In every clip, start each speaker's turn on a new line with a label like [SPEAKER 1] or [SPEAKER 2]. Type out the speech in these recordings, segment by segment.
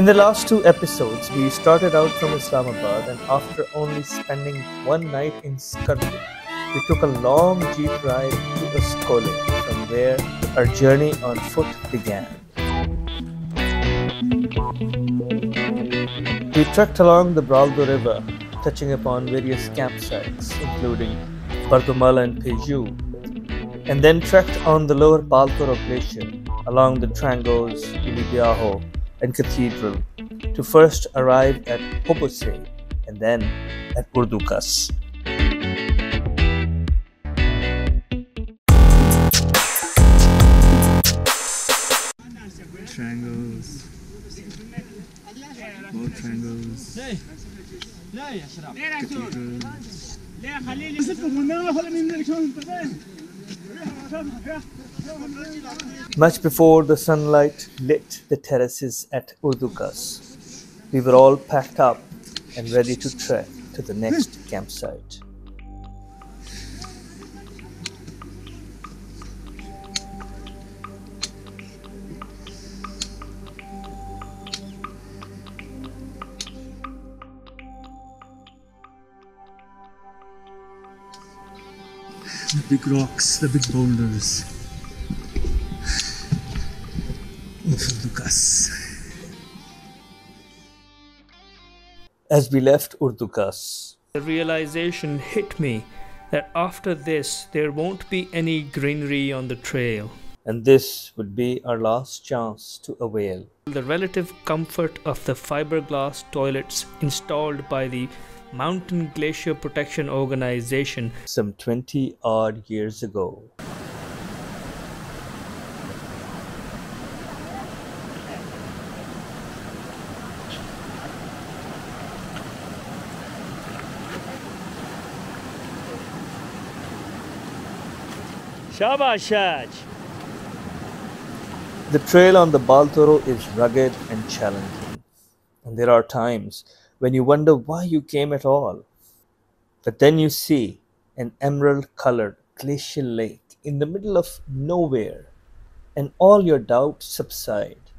[SPEAKER 1] the last two episodes, we started out from Islamabad, and after only spending one night in Skardu, we took a long jeep ride to Ascoli, from where our journey on foot began. We trekked along the Braldo River, touching upon various campsites, including Bardumala and Peju, and then trekked on the lower Baltoro Glacier, along the Trangos, Ilibiaho, and Cathedral, to first arrive at Hobose and then at Urdukas.
[SPEAKER 2] Trangos, more Trangos,
[SPEAKER 1] Much before the sunlight lit the terraces at Urdukas, we were all packed up and ready to trek to the next campsite.
[SPEAKER 2] the big rocks, the big boulders of Urdukas.
[SPEAKER 1] As we left Urdukas,
[SPEAKER 3] the realization hit me that after this there won't be any greenery on the trail.
[SPEAKER 1] and this would be our last chance to avail.
[SPEAKER 3] The relative comfort of the fiberglass toilets installed by the Mountain Glacier Protection Organization
[SPEAKER 1] Some 20 odd years ago.
[SPEAKER 3] Shabashaj!
[SPEAKER 1] The trail on the Baltoro is rugged and challenging, and there are times when you wonder why you came at all. But then you see an emerald-colored glacial lake in the middle of nowhere, and all your doubts subside,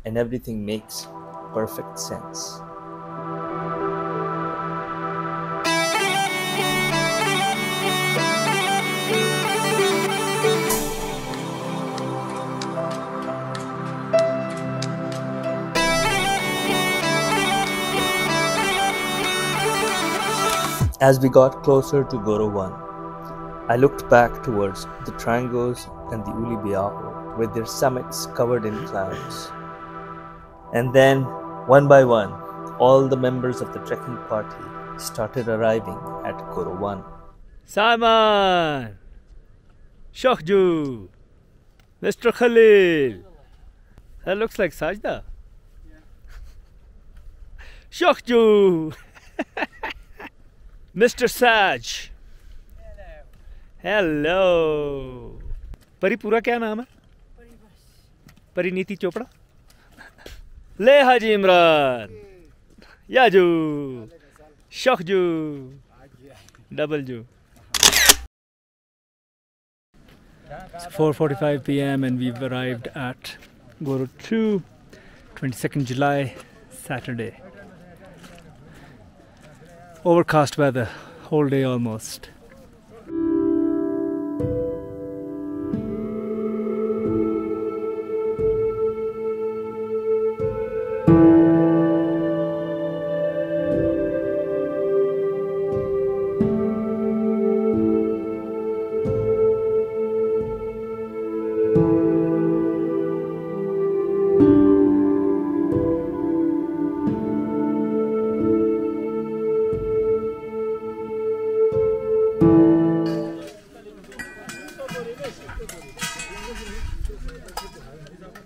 [SPEAKER 1] and everything makes perfect sense. As we got closer to Goro I, I looked back towards the Trangos and the Ulibiaho with their summits covered in clouds. And then, one by one, all the members of the trekking party started arriving at Goro I.
[SPEAKER 3] Simon! Shokhju! Mr. Khalil! That looks like Sajda. Shokhju! Mr. Saj! Hello! परी पूरा क्या नाम है? परिनीति चोपड़ा? ले हाजी Imran! याजू! शोखजू! Double जू! It's 4:45 p.m. and we've arrived at Goro II, 22nd July, Saturday. Overcast weather, whole day almost.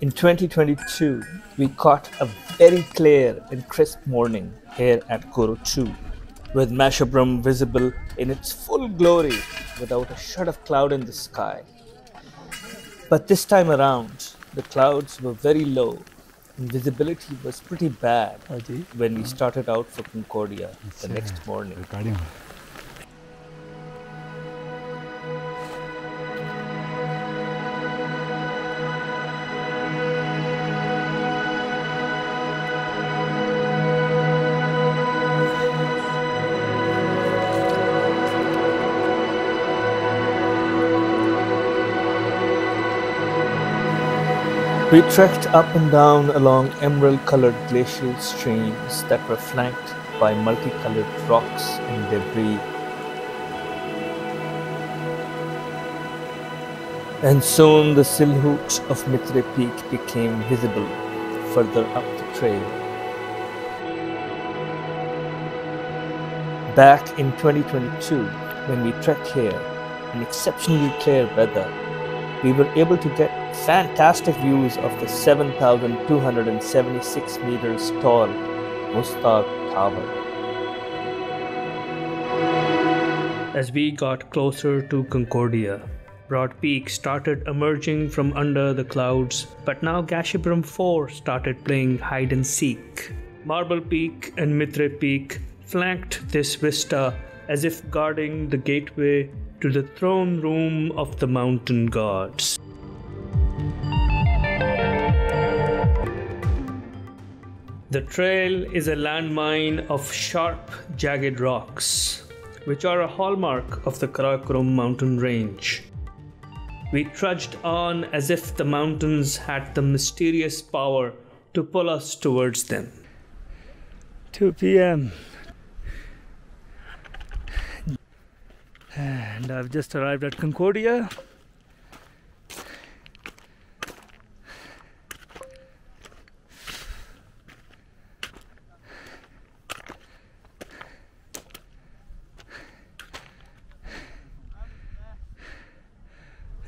[SPEAKER 1] In 2022, we caught a very clear and crisp morning here at Goro II, with Gasherbrum visible in its full glory without a shred of cloud in the sky. But this time around, the clouds were very low and visibility was pretty bad when we started out for Concordia the next morning. We trekked up and down along emerald-colored glacial streams that were flanked by multicolored rocks and debris. And soon the silhouette of Mitre Peak became visible further up the trail. Back in 2022, when we trekked here in exceptionally clear weather, we were able to get fantastic views of the 7,276 meters tall Mustag Tower.
[SPEAKER 3] As we got closer to Concordia, Broad Peak started emerging from under the clouds, but now Gasherbrum 4 started playing hide and seek. Marble Peak and Mitre Peak flanked this vista as if guarding the gateway to the throne room of the mountain gods. The trail is a landmine of sharp, jagged rocks, which are a hallmark of the Karakoram mountain range. We trudged on as if the mountains had the mysterious power to pull us towards them.
[SPEAKER 2] 2 p.m. And I've just arrived at Concordia.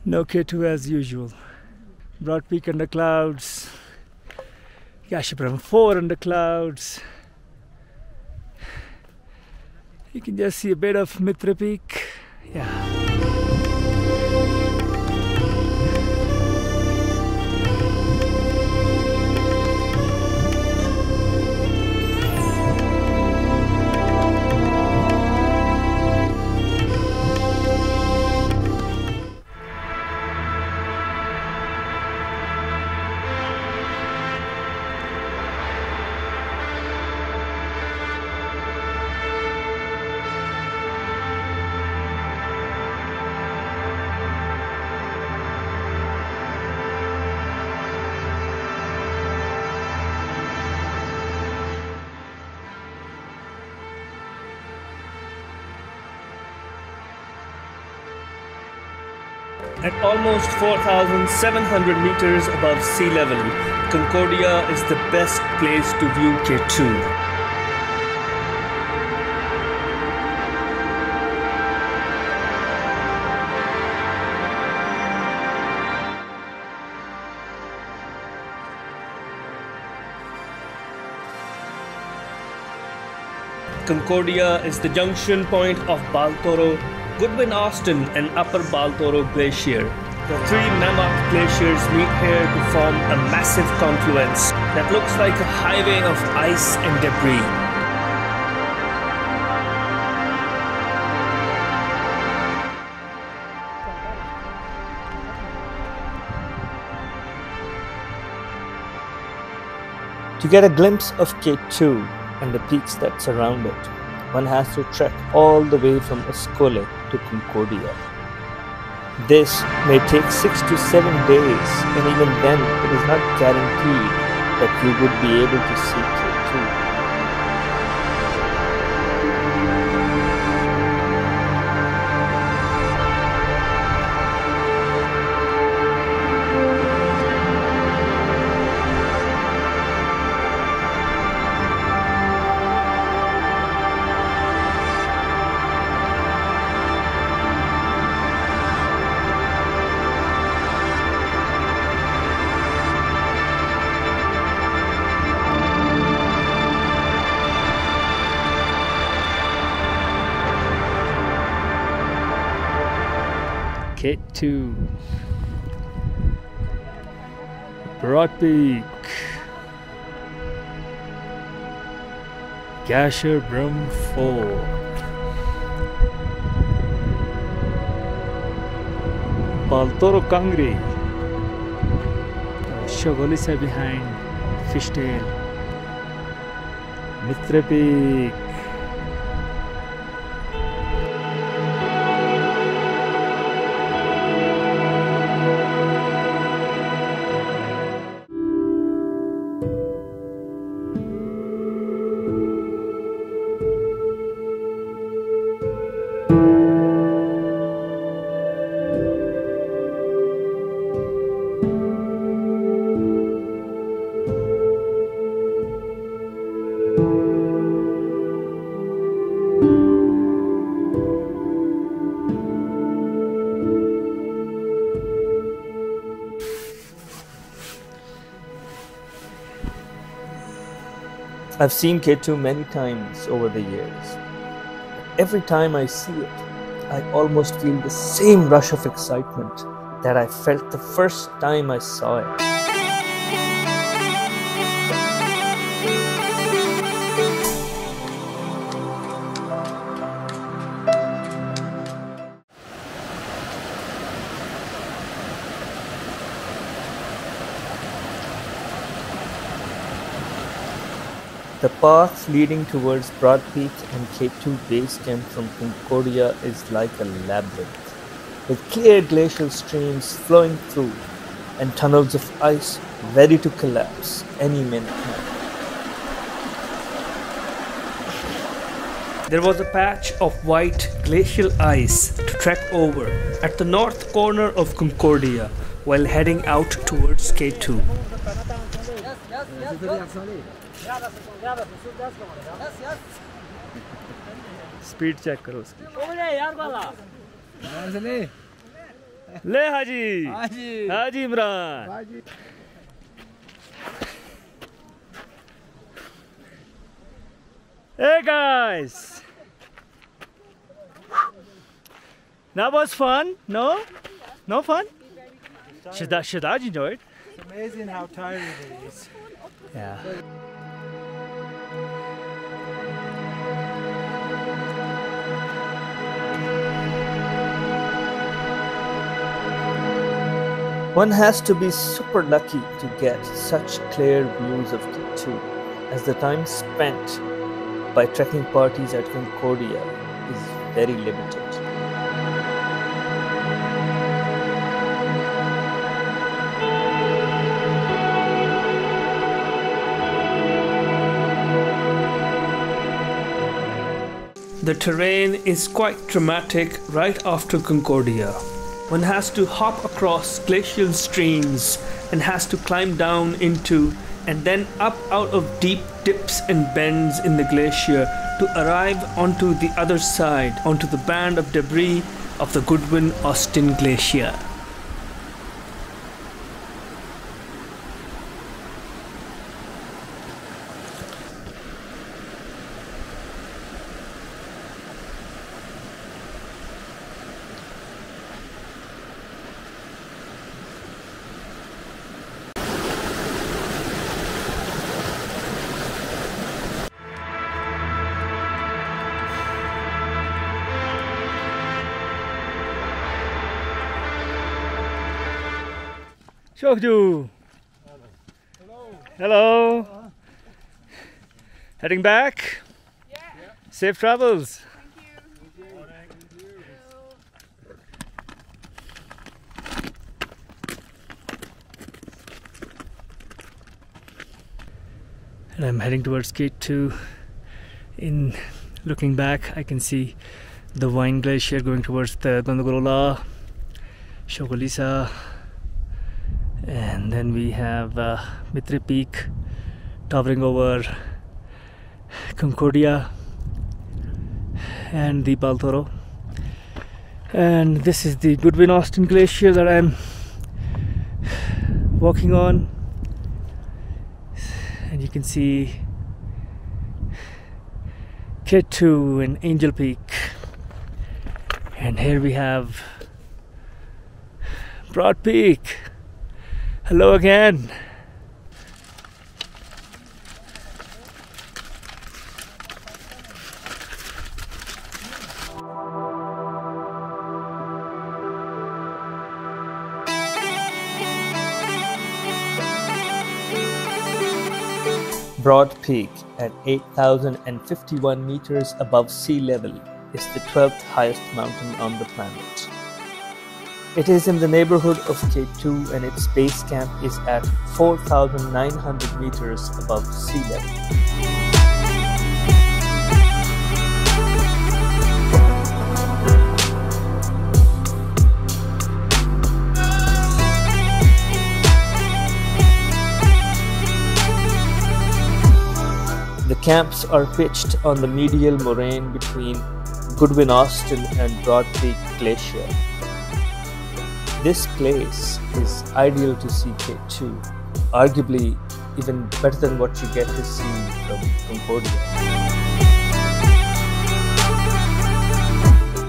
[SPEAKER 2] No K2 as usual. Broad Peak under clouds. Gasherbrum 4 under clouds. You can just see a bit of Mitre Peak. Yeah.
[SPEAKER 3] At almost 4,700 meters above sea level, Concordia is the best place to view K2. Concordia is the junction point of Baltoro, Goodwin Austin and Upper Baltoro Glacier. The three mammoth glaciers meet here to form a massive confluence that looks like a highway of ice and debris.
[SPEAKER 1] To get a glimpse of K2 and the peaks that surround it, one has to trek all the way from Ascole to Concordia. This may take 6 to 7 days, and even then it is not guaranteed that you would be able to see K2.
[SPEAKER 2] K2. Broad Peak. Gasherbrum 4. Baltoro Kangri. Shogolisa behind Fishtail. Mitre Peak.
[SPEAKER 1] I've seen K2 many times over the years. Every time I see it, I almost feel the same rush of excitement that I felt the first time I saw it. The path leading towards Broad Peak and K2 base camp from Concordia is like a labyrinth, with clear glacial streams flowing through and tunnels of ice ready to collapse any minute now.
[SPEAKER 3] There was a patch of white glacial ice to trek over at the north corner of Concordia while heading out towards K2.
[SPEAKER 1] Speed check करो उसकी ले हाजी हाजी Imran Hey guys, that was fun. No fun. Shadaj enjoyed.
[SPEAKER 4] It's amazing how tiring it is.
[SPEAKER 1] Yeah. One has to be super lucky to get such clear views of K2, as the time spent by trekking parties at Concordia is very limited.
[SPEAKER 3] The terrain is quite dramatic right after Concordia. One has to hop across glacial streams and has to climb down into and then up out of deep dips and bends in the glacier to arrive onto the other side, onto the band of debris of the Goodwin-Austen Glacier.
[SPEAKER 1] Shokju! Hello! Heading back?
[SPEAKER 5] Yeah.
[SPEAKER 1] Safe travels! And I'm heading towards Gate 2. In looking back, I can see the Wine Glacier going towards the Gondogorola, Shogolisa, and then we have Mitre Peak towering over Concordia and the Baltoro. And this is the Goodwin-Austen Glacier that I'm walking on, and you can see K2 and Angel Peak, and here we have Broad Peak. Hello again. Broad Peak, at 8,051 meters above sea level, is the 12th highest mountain on the planet. It is in the neighborhood of K2 and its base camp is at 4,900 meters above sea level. The Camps are pitched on the medial moraine between Goodwin Austin and Broad Peak Glacier. This place is ideal to see K2, arguably even better than what you get to see from Concordia.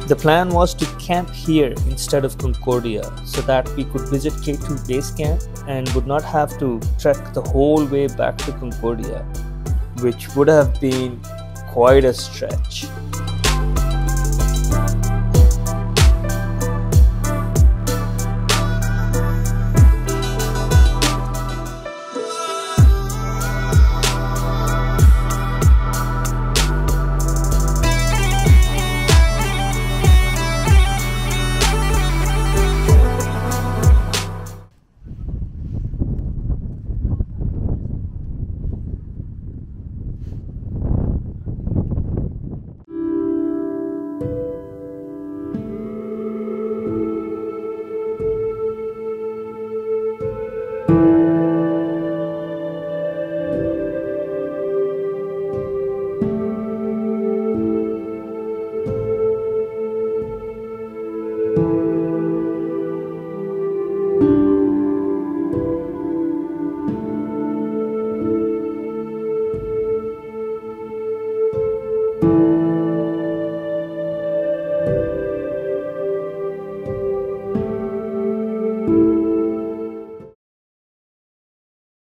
[SPEAKER 1] The plan was to camp here instead of Concordia so that we could visit K2 base camp and would not have to trek the whole way back to Concordia, which would have been quite a stretch.